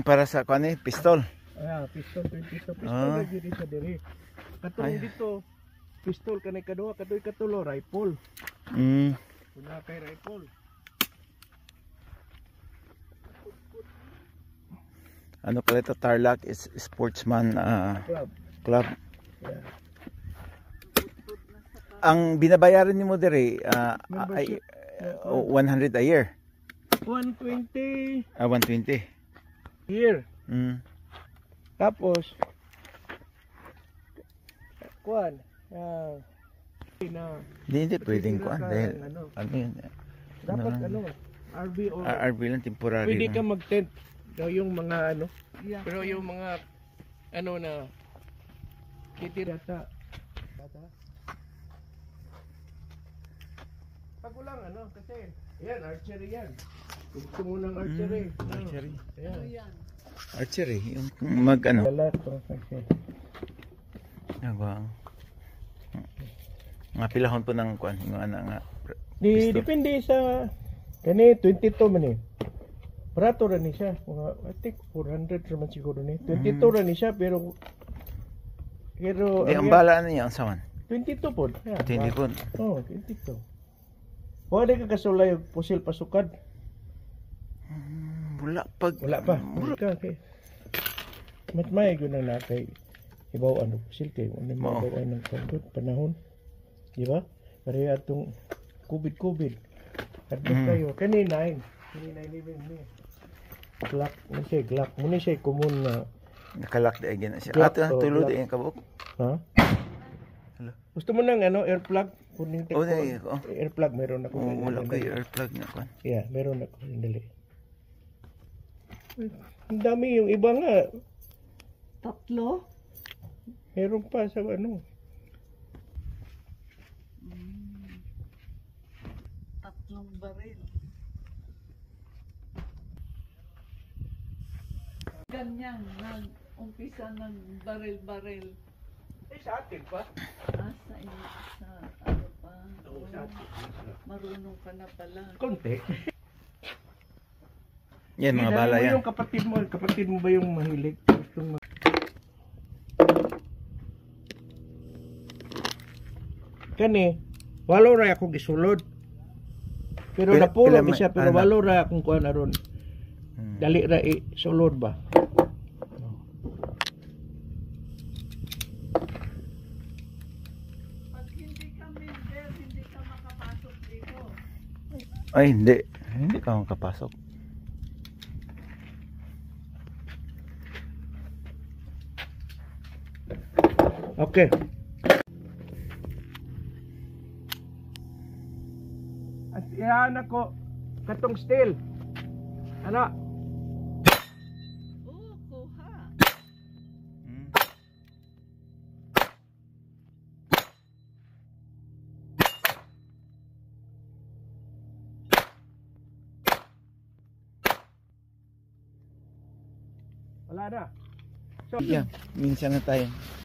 Para sa kuan eh, pistol. Pistol 22 pistol Ah. lagi di sa diri. Katong dito pistol kanay kaduha katoy katulo rifle. Una kay rifle. Ano pala ito? Tarlac is Sportsman Club. Yeah. Ang binabayaran ni mo dire ay Membership. 100 a year. 120 120. year. Tapos Kuan. hindi pwedeng kuan dahil ano yun? Dapat RV o RV lang temporary. pwede ka lang. mag-tent. Daw yung mga pero yung mga na titirata. Pag ulang kasi yan archery yan. Gusto mo ng archery. Archery. Ayan. Archery yung mag ano. Lalat ko kasi. Nagwang. Nga pilahon po ng kuan yung ana nga. Depende sa kani 22 man eh. Barato ra ni siya. Mga I think 400 naman siguro ni. 22 ra ni siya pero Ang bala ano niya ang saman. 22 po. Yeah, 20 po. 22. Pwede ka kasulay og pusil pasukad. Wala pa. Okay. Mas may gunang na kay ibaw pusil kay ano mo ay ng panahon. Di ba? Pareha atong COVID. Adto kayo kanina even ni. Glock muna siya common na Nakalak da again siya. Glock, Ato tulod Glock. ang kabuk. ha? Hello. Gusto mo ng air plug? Kunin ko. Oh. Air plug meron ako. Wala ko yung air plug na kuan. Yeah, meron ako. Dali. Ang dami yung iba nga. Tatlo? Meron pa sa Tatlong baril. Ganyan, umpisa ng baril-baril. Sa atin pa. Sa inyo, sa ano pa. Sa atin. Marunong ka na pala. Konti. Yan mga bala yan. Yung kapatid mo ba yung mahilig? Gustong Kani, walo ra akong gisulod. Pero napulo pila siya, pero ano? walo ra akong kuan aron. Dali ra sulod ba? Pag hindi ka member, hindi ka makapasok dito. Ay hindi. Hindi ka makapasok. Okay. At iyan ako katong steel. Ano? Oo, kuha. Wala na. So, Yan, minsan na tayo.